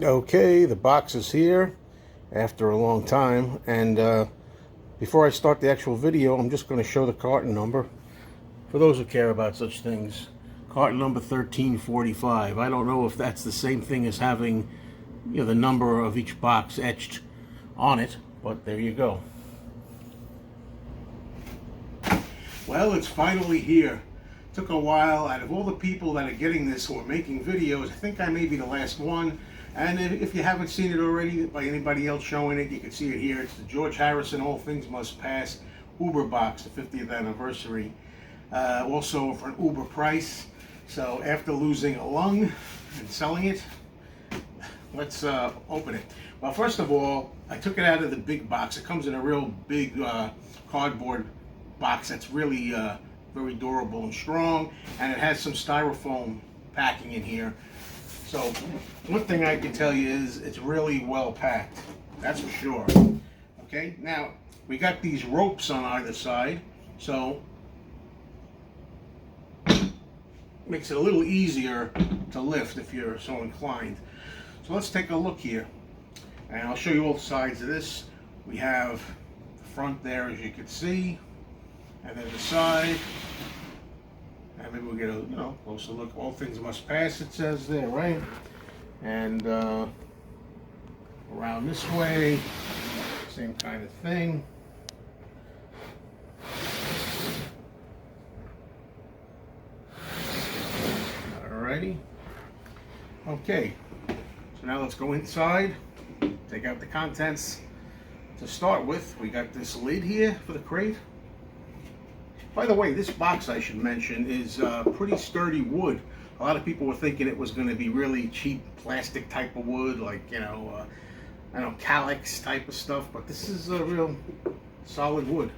Okay, the box is here after a long time, and before I start the actual video, I'm just going to show the carton number for those who care about such things. Carton number 1345. I don't know if that's the same thing as having, the number of each box etched on it, but there you go. Well, it's finally here. Took a while. Out of all the people that are getting this or making videos, I think I may be the last one. And if you haven't seen it already by anybody else showing it, you can see it here. It's the George Harrison All Things Must Pass Uber box, the 50th anniversary. Also for an Uber price. So after losing a lung and selling it, let's open it. Well, first of all, I took it out of the big box. It comes in a real big cardboard box that's really very durable and strong, and it has some styrofoam packing in here. So one thing I can tell you is it's really well packed, that's for sure. Okay, now we got these ropes on either side, so makes it a little easier to lift if you're so inclined. So let's take a look here, and I'll show you all sides of this. We have the front there, as you can see, and then the side, and maybe we'll get a closer look. All things must pass, it says there, right? And around this way, same kind of thing. Alrighty. Okay, so now let's go inside, take out the contents. To start with, we got this lid here for the crate. By the way, this box, I should mention, is pretty sturdy wood. A lot of people were thinking it was going to be really cheap plastic type of wood, like, I don't know, calyx type of stuff, but this is a real solid wood.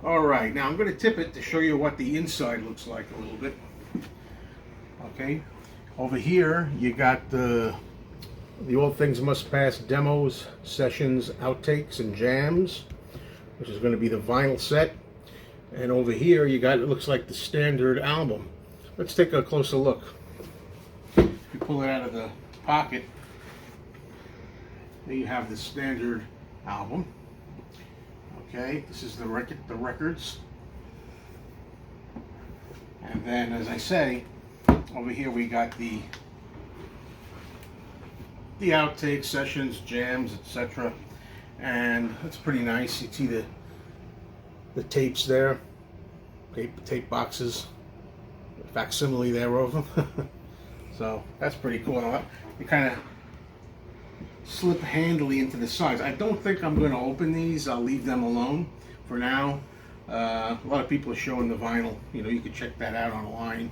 Alright, now I'm going to tip it to show you what the inside looks like a little bit. Okay, over here you got the All Things Must Pass demos, sessions, outtakes, and jams, which is going to be the vinyl set. And over here you got, it looks like the standard album. Let's take a closer look. If you pull it out of the pocket, there you have the standard album. Okay, this is the records. And then, as I say, over here we got the outtakes, sessions, jams, etc. And that's pretty nice. You see the tapes there, tape boxes, facsimile there of them. So that's pretty cool. You kind of slip handily into the sides. I don't think I'm going to open these. I'll leave them alone for now. A lot of people are showing the vinyl. You can check that out online.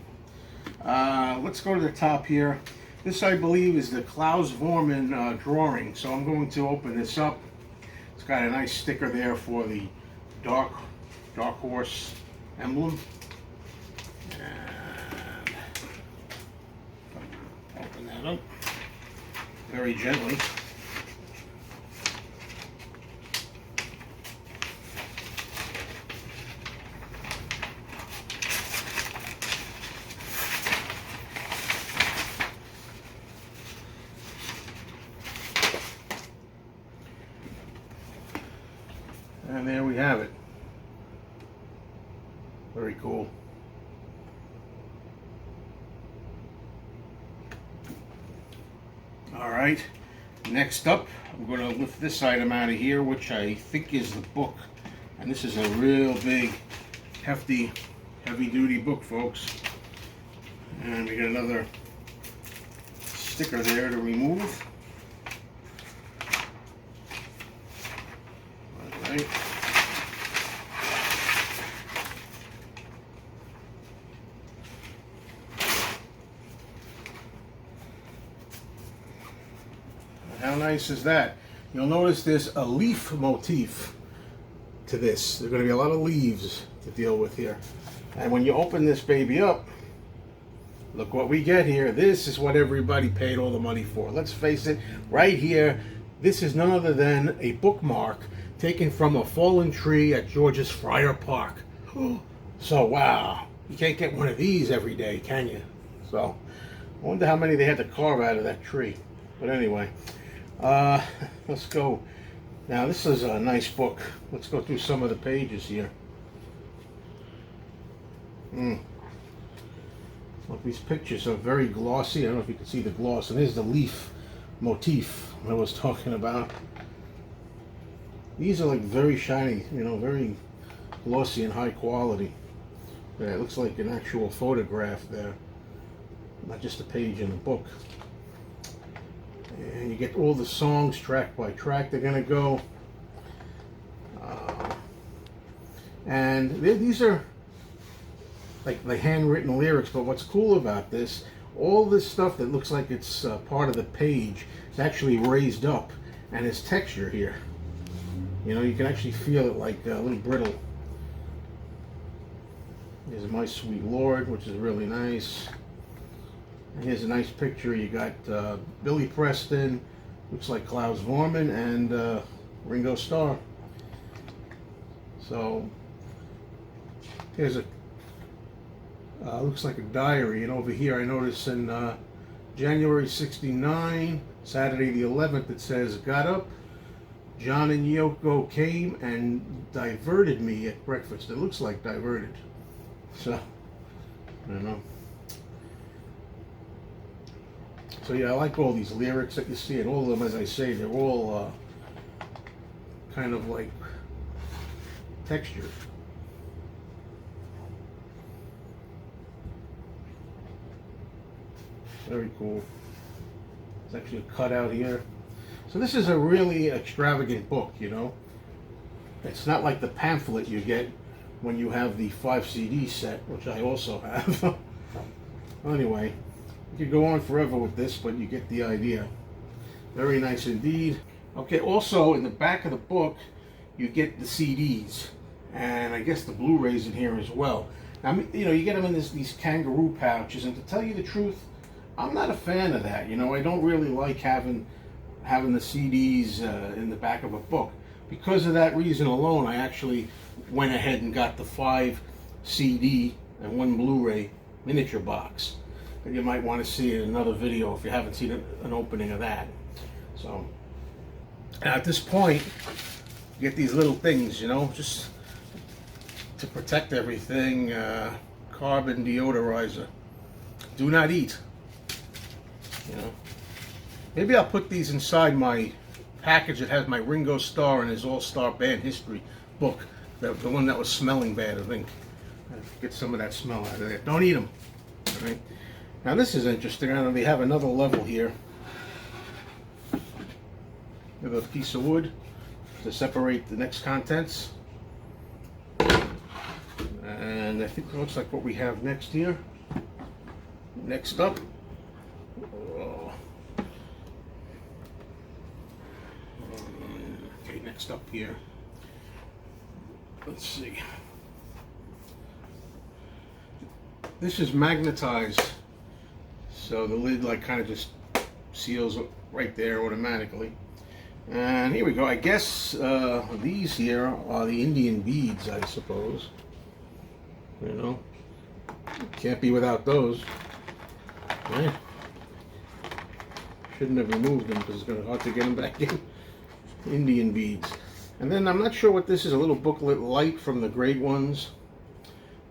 Let's go to the top here. This, I believe, is the Klaus Vormann drawing. So I'm going to open this up. It's got a nice sticker there for the Dark Horse emblem. And open that up very gently. And there we have it. Very cool. Alright, next up, I'm going to lift this item out of here, which I think is the book. And this is a real big, hefty, heavy-duty book, folks. And we got another sticker there to remove. Alright. How nice is that? You'll notice there's a leaf motif to this. There's going to be a lot of leaves to deal with here. And when you open this baby up, look what we get here. This is what everybody paid all the money for. Let's face it, right here, this is none other than a bookmark taken from a fallen tree at George's Friar Park. So wow, you can't get one of these every day, can you? So I wonder how many they had to carve out of that tree. But anyway, let's go. Now this is a nice book. Let's go through some of the pages here. Look, these pictures are very glossy. I don't know if you can see the gloss. And here's the leaf motif I was talking about. These are like very shiny, you know, very glossy and high quality. Yeah, it looks like an actual photograph there, not just a page in a book. And you get all the songs track by track they're going to go. And these are like the handwritten lyrics, but what's cool about this, all this stuff that looks like it's part of the page is actually raised up, and it's texture here. You know, you can actually feel it like a little brittle. Here's My Sweet Lord, which is really nice. And here's a nice picture. You got Billy Preston, looks like Klaus Vormann, and Ringo Starr. So here's a looks like a diary, and over here I notice in January '69, Saturday the 11th, it says, "Got up, John and Yoko came and diverted me at breakfast." It looks like diverted. So, I don't know. So yeah, I like all these lyrics that you see, and all of them, as I say, they're all kind of like textured. Very cool. It's actually a cutout here. So this is a really extravagant book, you know. It's not like the pamphlet you get when you have the 5 CD set, which I also have. Anyway, you could go on forever with this, but you get the idea. Very nice indeed. Okay, also in the back of the book, you get the CDs, and I guess the Blu-rays in here as well. Now, you know, you get them in these kangaroo pouches, and to tell you the truth, I'm not a fan of that. You know, I don't really like having the CDs in the back of a book. Because of that reason alone, I actually went ahead and got the 5 CD and 1 Blu-ray miniature box. And you might want to see in another video if you haven't seen an opening of that. So, at this point, you get these little things, you know, just to protect everything. Carbon deodorizer. Do not eat. You know, maybe I'll put these inside my package that has my Ringo Starr and his All-Star Band History book, the one that was smelling bad, I think. Get some of that smell out of there. Don't eat them. All right. Now this is interesting. I know they have another level here with a piece of wood to separate the next contents. And I think it looks like what we have next here. Next up. Okay, next up here. Let's see. This is magnetized, so the lid like kind of just seals right there automatically. And here we go. I guess these here are the Indian beads, I suppose. You know, can't be without those. Right? Shouldn't have removed them because it's going to be hard to get them back in. Indian beads. And then I'm not sure what this is, a little booklet light from the great ones.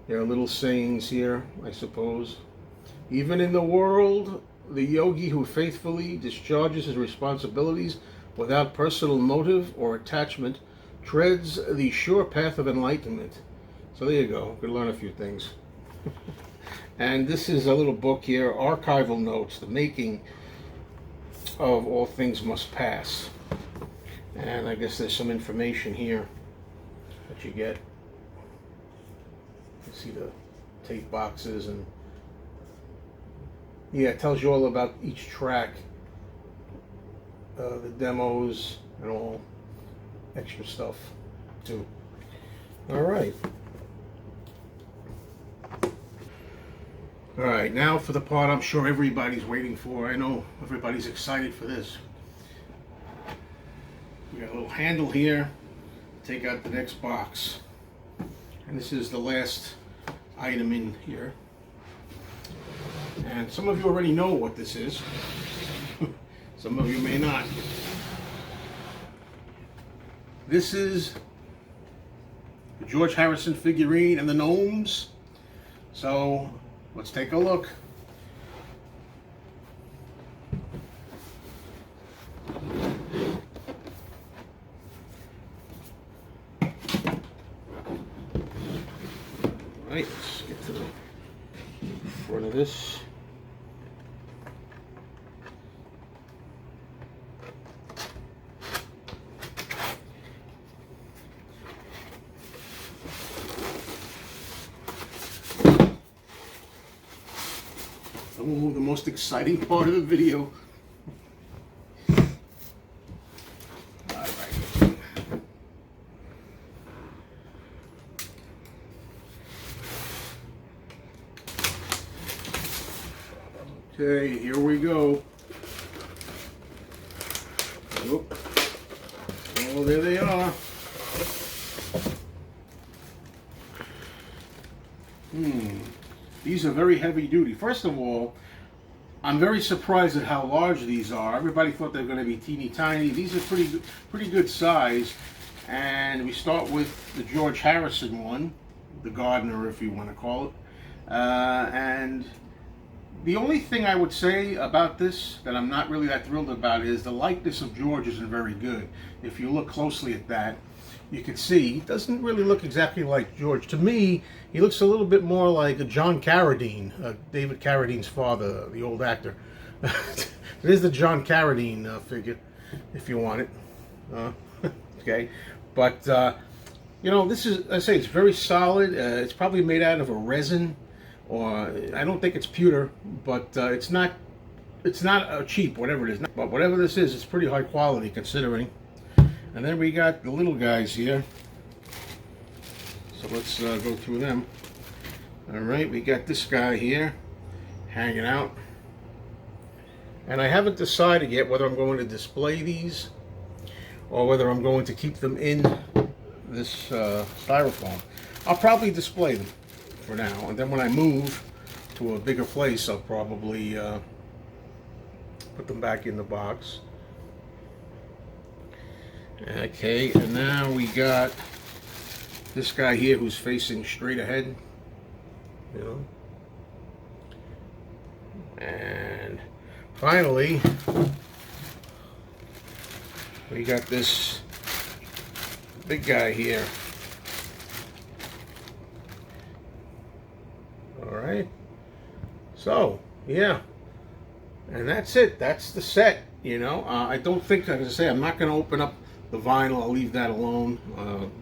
There are little sayings here, I suppose. Even in the world, the yogi who faithfully discharges his responsibilities without personal motive or attachment treads the sure path of enlightenment. So there you go. Could learn a few things. And this is a little book here, Archival Notes, The Making of All Things Must Pass. And I guess there's some information here that you get. You see the tape boxes, and yeah, it tells you all about each track, the demos, and all extra stuff too. All right. All right, now for the part I'm sure everybody's waiting for. I know everybody's excited for this. We got a little handle here. Take out the next box. And this is the last item in here. And some of you already know what this is. Some of you may not. This is the George Harrison figurine and the gnomes. So let's take a look. Right, let's get to the front of this. Oh, the most exciting part of the video. Okay, here we go. Oh, there they are. These are very heavy duty. First of all, I'm very surprised at how large these are. Everybody thought they were going to be teeny tiny. These are pretty good size. And we start with the George Harrison one, the Gardener, if you want to call it. And the only thing I would say about this that I'm not really that thrilled about is the likeness of George isn't very good. If you look closely at that, you can see he doesn't really look exactly like George. To me, he looks a little bit more like a John Carradine, David Carradine's father, the old actor. There's the John Carradine figure, if you want it. Okay, but you know, this is, I say, it's very solid. It's probably made out of a resin, or I don't think it's pewter, but it's not cheap, whatever it is. But whatever this is, it's pretty high quality considering. And then we got the little guys here. So let's go through them. All right, we got this guy here hanging out. And I haven't decided yet whether I'm going to display these or whether I'm going to keep them in this styrofoam. I'll probably display them for now. And then when I move to a bigger place, I'll probably put them back in the box. Okay, and now we got this guy here who's facing straight ahead, you know. And finally, we got this big guy here. All right. So, yeah. And that's it. That's the set, you know. I don't think, like I say, I'm not going to open up the vinyl. I'll leave that alone.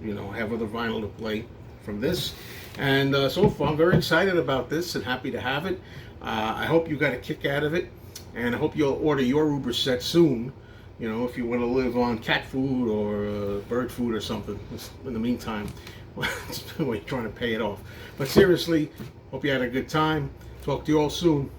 You know, have other vinyl to play from this. And so far, I'm very excited about this and happy to have it. I hope you got a kick out of it. And I hope you'll order your Uber set soon. You know, if you want to live on cat food or bird food or something in the meantime, when you're trying to pay it off. But seriously, hope you had a good time. Talk to you all soon.